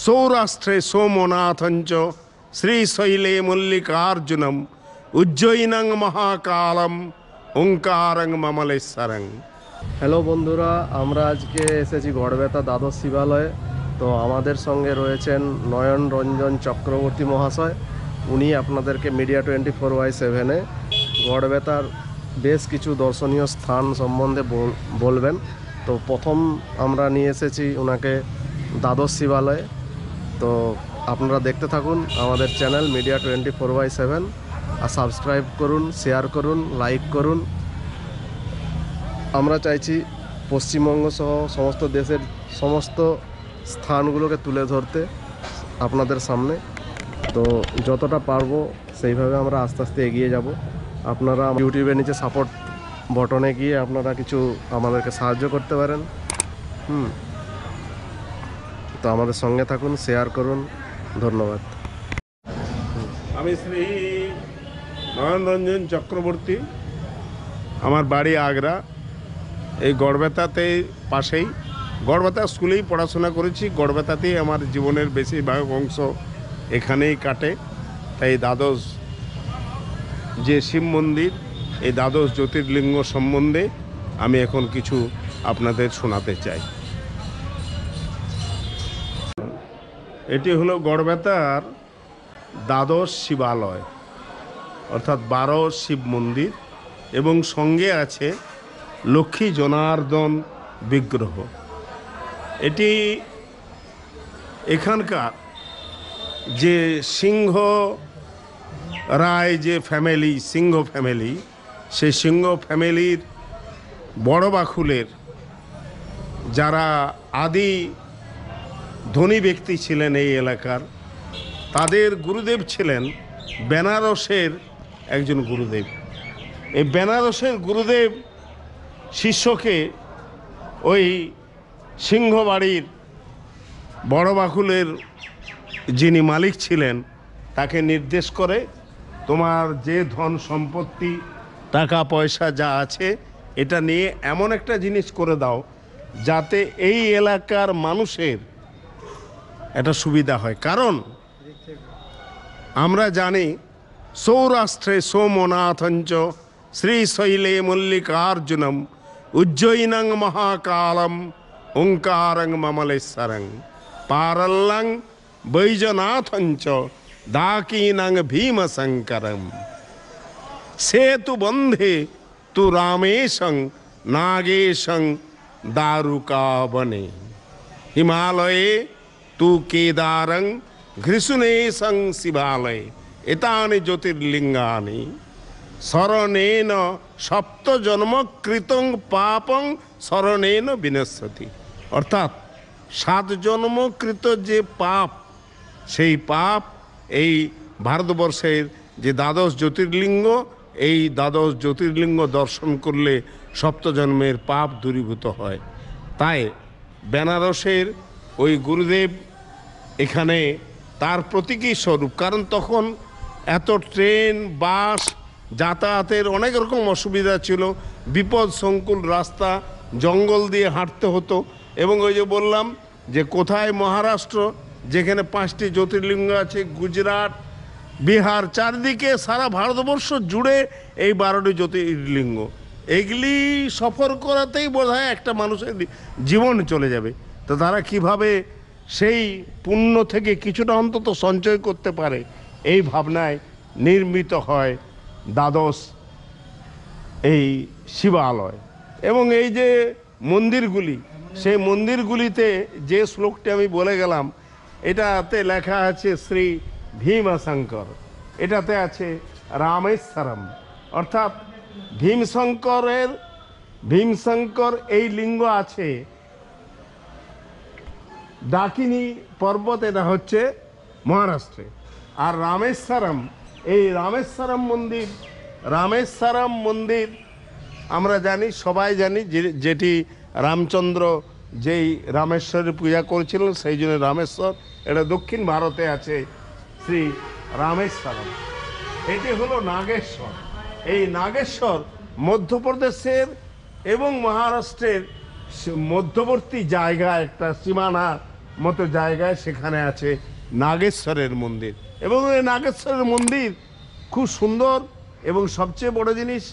সৌরাষ্ট্রে সোমনাথঞ্চ শ্রীশৈলে মল্লিকার্জুনম উজ্জয়িনং মহাকালম ওঙ্কারং মমলেশ্বরং। Hello বন্ধুরা, আমরা আজকে এসেছি গড়বেতা দ্বাদশ শিবালয়ে। তো আমাদের সঙ্গে রয়েছেন নয়ন রঞ্জন চক্রবর্তী মহাশয়। উনি আপনাদেরকে মিডিয়া 24/7-এ গড়বেতার বেশ কিছু দর্শনীয় স্থান সম্বন্ধে বলবেন। তো প্রথম আমরা নিয়ে এসেছি ওনাকে দ্বাদশ শিবালয়ে। তো আপনারা দেখতে থাকুন আমাদের চ্যানেল মিডিয়া 24/7, আর সাবস্ক্রাইব করুন, শেয়ার করুন, লাইক করুন। আমরা চাইছি পশ্চিমবঙ্গ সহ সমস্ত দেশের সমস্ত স্থানগুলোকে তুলে ধরতে আপনাদের সামনে। তো যতটা পারবো সেইভাবে আমরা আস্তে আস্তে এগিয়ে যাব। আপনারা ইউটিউবের নিচে সাপোর্ট বটনে গিয়ে আপনারা কিছু আমাদেরকে সাহায্য করতে পারেন। তো আমাদের সঙ্গে থাকুন, শেয়ার করুন। ধন্যবাদ। আমি শ্রী নয়ন রঞ্জন চক্রবর্তী, আমার বাড়ি আগ্রা। এই গড়বেতাতে পাশেই গড়বেতা স্কুলেই পড়াশোনা করেছি। গড়বেতাতেই আমার জীবনের বেশিরভাগ অংশ এখানেই কাটে। তাই দ্বাদশ যে শিব মন্দির, এই দ্বাদশ জ্যোতির্লিঙ্গ সম্বন্ধে আমি এখন কিছু আপনাদের শোনাতে চাই। এটি হলো গড়বেতার দ্বাদশ শিবালয়, অর্থাৎ 12 শিব মন্দির, এবং সঙ্গে আছে লক্ষ্মী জনার্দন বিগ্রহ। এটি এখানকার যে সিংহ রায় যে ফ্যামিলি, সিংহ ফ্যামিলি, সেই সিংহ ফ্যামিলির বড় বাকুলের যারা আদি ধনী ব্যক্তি ছিলেন এই এলাকার, তাদের গুরুদেব ছিলেন বেনারসের একজন গুরুদেব। এই বেনারসের গুরুদেব শিষ্যকে ওই সিংহবাড়ির বড় বাকুলের যিনি মালিক ছিলেন তাকে নির্দেশ করে, তোমার যে ধন সম্পত্তি টাকা পয়সা যা আছে এটা নিয়ে এমন একটা জিনিস করে দাও যাতে এই এলাকার মানুষের একটা সুবিধা হয়। কারণ আমরা জানি সৌরাষ্ট্রে সোমনাথঞ্চ শ্রীশৈলে মল্লিকার্জুনম উজ্জয়িনং মহাকালম ওঙ্কারং মমলেশ্বরং পারল্লং বৈজনাথঞ্চ দাকিনং ভীমশঙ্করম সেতু বন্ধে তু রামেশং নাগেশং দারুকাবনে হিমালয়ে তু কেদারং ঘৃষুনেশং শিবালয়ে এতানি জ্যোতির্লিঙ্গানি শরণেন সপ্ত জন্মকৃতং পাপং শরণেন বিনশ্যতি। অর্থাৎ 7 জন্মকৃত যে পাপ, সেই পাপ এই ভারতবর্ষের যে দ্বাদশ জ্যোতির্লিঙ্গ, এই দ্বাদশ জ্যোতির্লিঙ্গ দর্শন করলে সপ্ত জন্মের পাপ দূরীভূত হয়। তাই বেনারসের ওই গুরুদেব এখানে তার প্রতীকী স্বরূপ। কারণ তখন এত ট্রেন বাস যাতায়াতের অনেক রকম অসুবিধা ছিল, বিপদ সংকুল রাস্তা, জঙ্গল দিয়ে হাঁটতে হতো। এবং ওই যে বললাম যে কোথায় মহারাষ্ট্র, যেখানে 5টি জ্যোতির্লিঙ্গ আছে, গুজরাট, বিহার, চারদিকে সারা ভারতবর্ষ জুড়ে এই 12টি জ্যোতির্লিঙ্গ। এগুলি সফর করাতেই বোধহয় একটা মানুষের জীবন চলে যাবে। তো তারা কিভাবে সেই পুণ্য থেকে কিছুটা অন্তত সঞ্চয় করতে পারে, এই ভাবনায় নির্মিত হয় দ্বাদশ এই শিবালয়। এবং এই যে মন্দিরগুলি, সেই মন্দিরগুলিতে যে শ্লোকটি আমি বলে গেলাম, এটাতে লেখা আছে শ্রী ভীমশঙ্কর, এটাতে আছে রামেশ্বরম। অর্থাৎ ভীমশঙ্কর এই লিঙ্গ আছে ডাকিনী পর্বত, এটা হচ্ছে মহারাষ্ট্রে। আর রামেশ্বরম, এই রামেশ্বরম মন্দির আমরা জানি, সবাই জানি, যেটি রামচন্দ্র যেই রামেশ্বরের পূজা করেছিলেন সেই জন্য রামেশ্বর। এটা দক্ষিণ ভারতে আছে শ্রী রামেশ্বরম। এটি হলো নাগেশ্বর। এই নাগেশ্বর মধ্যপ্রদেশের এবং মহারাষ্ট্রের মধ্যবর্তী জায়গা, একটা সীমানা মতো জায়গায় সেখানে আছে নাগেশ্বরের মন্দির, এবং এই নাগেশ্বরের মন্দির খুব সুন্দর। এবং সবচেয়ে বড় জিনিস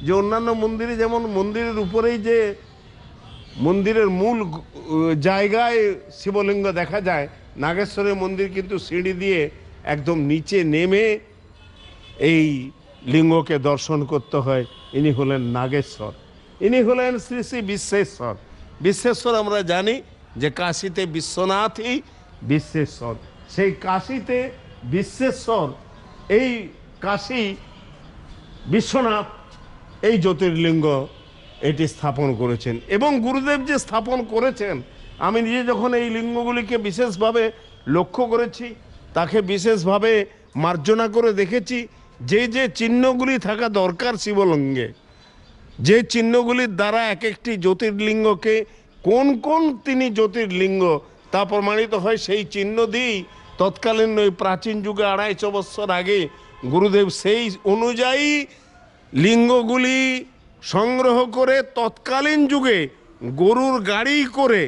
যে অন্যান্য মন্দিরে যেমন মন্দিরের উপরেই যে মন্দিরের মূল জায়গায় শিবলিঙ্গ দেখা যায়, নাগেশ্বরের মন্দির কিন্তু সিঁড়ি দিয়ে একদম নিচে নেমে এই লিঙ্গকে দর্শন করতে হয়। ইনি হলেন নাগেশ্বর, ইনি হলেন শ্রী শ্রী বিশ্বেশ্বর। বিশ্বেশ্বর আমরা জানি যে কাশীতে বিশ্বনাথই বিশ্বেশ্বর, সেই কাশীতে বিশ্বেশ্বর, এই কাশী বিশ্বনাথ এই জ্যোতির্লিঙ্গ এটি স্থাপন করেছেন। এবং গুরুদেব যে স্থাপন করেছেন, আমি নিজে যখন এই লিঙ্গগুলিকে বিশেষভাবে লক্ষ্য করেছি, তাকে বিশেষভাবে মার্জনা করে দেখেছি, যে যে চিহ্নগুলি থাকা দরকার শিবলিঙ্গে, যে চিহ্নগুলির দ্বারা এক একটি জ্যোতির্লিঙ্গকে কোন কোন তিনি জ্যোতির্লিঙ্গ তা প্রমাণিত হয়, সেই চিহ্ন দিয়েই তৎকালীন ওই প্রাচীন যুগে 250 বছর আগে গুরুদেব সেই অনুযায়ী লিঙ্গগুলি সংগ্রহ করে তৎকালীন যুগে গরুর গাড়ি করে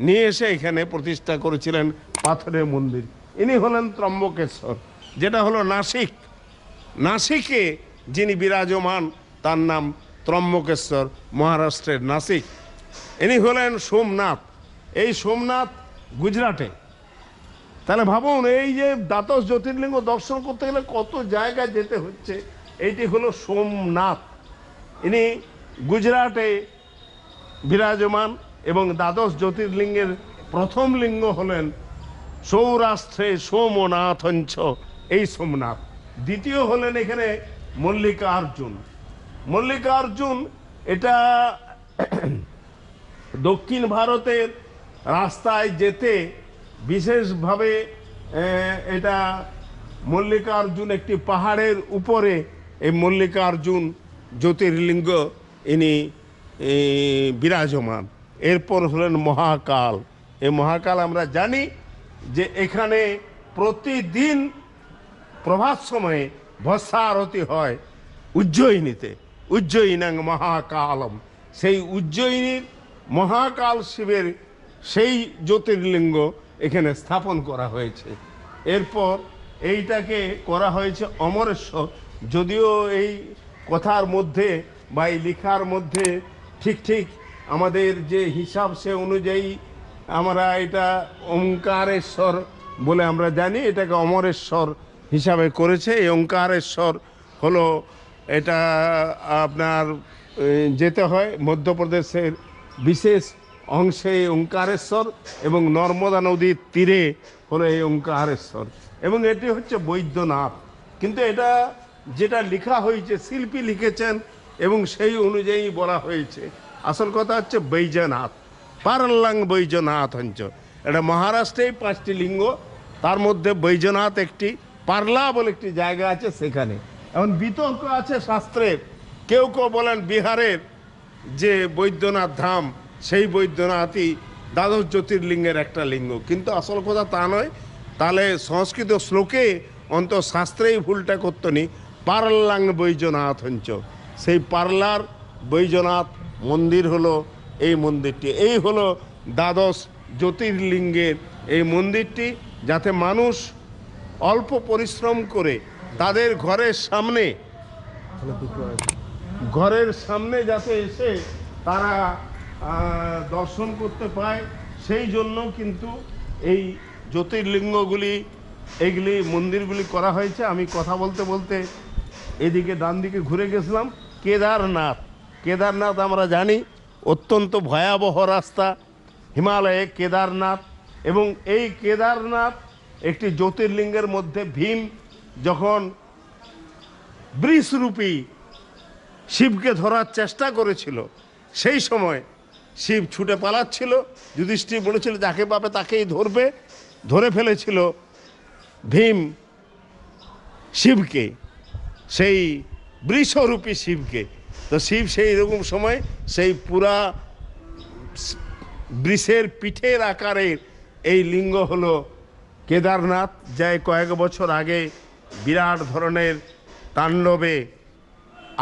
নিয়ে এসে এখানে প্রতিষ্ঠা করেছিলেন পাথরের মন্দির। ইনি হলেন ত্রম্বকেশ্বর, যেটা হলো নাসিক। নাসিকে যিনি বিরাজমান তার নাম ত্রম্বকেশ্বর, মহারাষ্ট্রের নাসিক। ইনি হলেন সোমনাথ, এই সোমনাথ গুজরাটে। তাহলে ভাবুন, এই যে দ্বাদশ জ্যোতির্লিঙ্গ দর্শন করতে গেলে কত জায়গায় যেতে হচ্ছে। এইটি হলো সোমনাথ, ইনি গুজরাটে বিরাজমান। এবং দ্বাদশ জ্যোতির্লিঙ্গের প্রথম লিঙ্গ হলেন সৌরাষ্ট্রে সোমনাথঞ্চ, এই সোমনাথ। দ্বিতীয় হলেন এখানে মল্লিকার্জুন। মল্লিকার্জুন এটা দক্ষিণ ভারতের রাস্তায় যেতে বিশেষভাবে এটা মল্লিকার্জুন একটি পাহাড়ের উপরে এই মল্লিকার্জুন জ্যোতির্লিঙ্গ ইনি বিরাজমান। এরপর হলেন মহাকাল। এই মহাকাল আমরা জানি যে এখানে প্রতিদিন প্রভাত সময়ে ভস্মা আরতি হয় উজ্জয়িনীতে, উজ্জয়িনাং মহাকালম। সেই উজ্জয়িনীর মহাকাল শিবের সেই জ্যোতির্লিঙ্গ এখানে স্থাপন করা হয়েছে। এরপর এইটাকে করা হয়েছে অমরেশ্বর। যদিও এই কথার মধ্যে বা এই লেখার মধ্যে ঠিক ঠিক আমাদের যে হিসাব সে অনুযায়ী আমরা এটা ওঙ্কারেশ্বর বলে আমরা জানি, এটাকে অমরেশ্বর হিসাবে করেছে। এই ওঙ্কারেশ্বর হলো এটা আপনার যেতে হয় মধ্যপ্রদেশের বিশেষ অংশে ওঙ্কারেশ্বর, এবং নর্মদা নদীর তীরে হলো এই ওঙ্কারেশ্বর। এবং এটি হচ্ছে বৈদ্যনাথ, কিন্তু এটা যেটা লেখা হয়েছে শিল্পী লিখেছেন এবং সেই অনুযায়ী বলা হয়েছে। আসল কথা হচ্ছে বৈজনাথ, পারল্লাং বৈজনাথ অঞ্চ। এটা মহারাষ্ট্রেই 5টি লিঙ্গ, তার মধ্যে বৈজনাথ একটি, পারলা বলে একটি জায়গা আছে সেখানে। এখন বিতর্ক আছে শাস্ত্রের, কেউ কেউ বলেন বিহারের যে বৈদ্যনাথ ধাম, সেই বৈদ্যনাথই দ্বাদশ জ্যোতির্লিঙ্গের একটা লিঙ্গ, কিন্তু আসল কথা তা নয়। তাহলে সংস্কৃত শ্লোকে অন্তত শাস্ত্রেই ভুলটা করতো নি, পারল্লাং বৈজনাথ অঞ্চ। সেই পারলার বৈজনাথ মন্দির হলো এই মন্দিরটি। এই হলো দ্বাদশ জ্যোতির্লিঙ্গের এই মন্দিরটি, যাতে মানুষ অল্প পরিশ্রম করে তাদের ঘরের সামনে যাতে এসে তারা দর্শন করতে পায়, সেই জন্য কিন্তু এই জ্যোতির্লিঙ্গগুলি এইগুলি মন্দিরগুলি করা হয়েছে। আমি কথা বলতে বলতে এদিকে ডান দিকে ঘুরে গেছিলাম। কেদারনাথ, কেদারনাথ আমরা জানি অত্যন্ত ভয়াবহ রাস্তা, হিমালয়ে কেদারনাথ। এবং এই কেদারনাথ একটি জ্যোতির্লিঙ্গের মধ্যে ভীম যখন বৃষরূপী শিবকে ধরার চেষ্টা করেছিল, সেই সময় শিব ছুটে পালাচ্ছিল। যুধিষ্ঠির বলেছিল যাকে পাবে তাকেই ধরবে, ধরে ফেলেছিল ভীম শিবকে, সেই বৃষরূপী শিবকে। তো শিব সেই রকম সময় সেই পুরা বৃষের পিঠের আকারের এই লিঙ্গ হলো কেদারনাথ, যা কয়েক বছর আগে বিরাট ধরনের তাণ্ডবে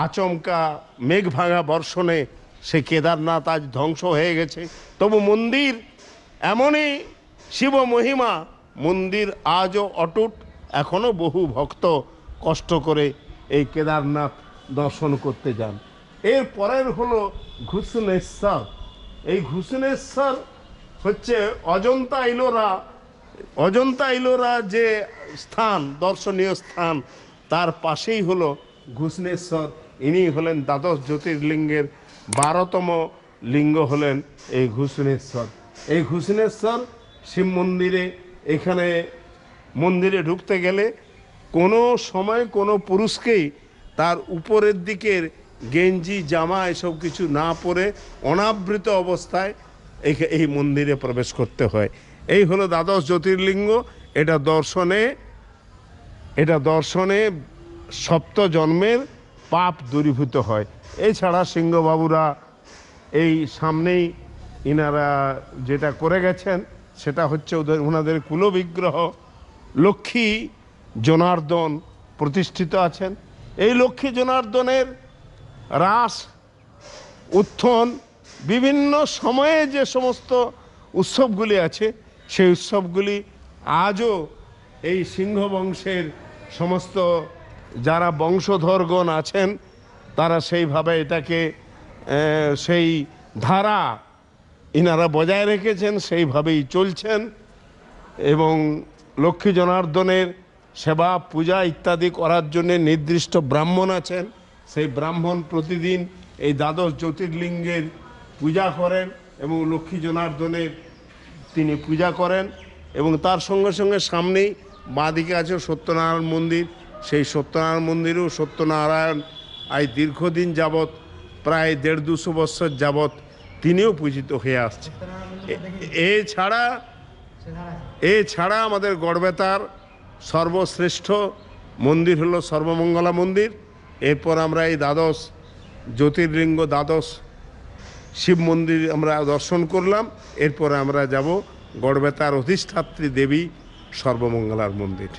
আচমকা মেঘ ভাঙা বর্ষণে সে কেদারনাথ আজ ধ্বংস হয়ে গেছে। তবু মন্দির এমনই শিব মহিমা মন্দির আজও অটুট, এখনো বহু ভক্ত কষ্ট করে এই কেদারনাথ দর্শন করতে যান। এর পরের হলো ঘুষণেশ্বর। এই ঘুষণেশ্বর হচ্ছে অজন্তা ইলোরা যে স্থান, দর্শনীয় স্থান, তার পাশেই হলো ঘুষণেশ্বর। ইনি হলেন দ্বাদশ জ্যোতির্লিঙ্গের 12তম লিঙ্গ হলেন এই ঘুষণেশ্বর। এই ঘুষণেশ্বর শিব মন্দিরে, এখানে মন্দিরে ঢুকতে গেলে কোনো সময় কোনো পুরুষকেই তার উপরের দিকের গেঞ্জি জামা এসব কিছু না পরে অনাবৃত অবস্থায় এই মন্দিরে প্রবেশ করতে হয়। এই হলো দ্বাদশ জ্যোতির্লিঙ্গ। এটা দর্শনে সপ্ত জন্মের পাপ দূরীভূত হয়। এছাড়া সিংহবাবুরা এই সামনেই ইনারা যেটা করে গেছেন সেটা হচ্ছে ওনাদের কুলবিগ্রহ লক্ষ্মী জনার্দন প্রতিষ্ঠিত আছেন। এই লক্ষ্মী জনার্দনের রাস উত্থান বিভিন্ন সময়ে যে সমস্ত উৎসবগুলি আছে সেই উৎসবগুলি আজও এই সিংহ বংশের সমস্ত যারা বংশধরগণ আছেন তারা সেইভাবে এটাকে সেই ধারা ইনারা বজায় রেখেছেন, সেইভাবেই চলছেন। এবং লক্ষ্মী জনার্দনের সেবা পূজা ইত্যাদি করার জন্য নির্দিষ্ট ব্রাহ্মণ আছেন। সেই ব্রাহ্মণ প্রতিদিন এই দ্বাদশ জ্যোতির্লিঙ্গের পূজা করেন এবং লক্ষ্মী জনার্দনের তিনি পূজা করেন। এবং তার সঙ্গে সঙ্গে সামনেই বাঁদিকে আছে সত্যনারায়ণ মন্দির। সেই সত্যনারায়ণ মন্দিরেও সত্যনারায়ণ আজ দীর্ঘদিন যাবৎ, প্রায় 150-200 বৎসর যাবৎ তিনিও পূজিত হয়ে আসছেন। এছাড়া আমাদের গড়বেতার সর্বশ্রেষ্ঠ মন্দির হলো সর্বমঙ্গলা মন্দির। এরপর আমরা এই দ্বাদশ জ্যোতির্লিঙ্গ, দ্বাদশ শিব মন্দির আমরা দর্শন করলাম। এরপরে আমরা যাব গড়বেতার অধিষ্ঠাত্রী দেবী সর্বমঙ্গলার মন্দির।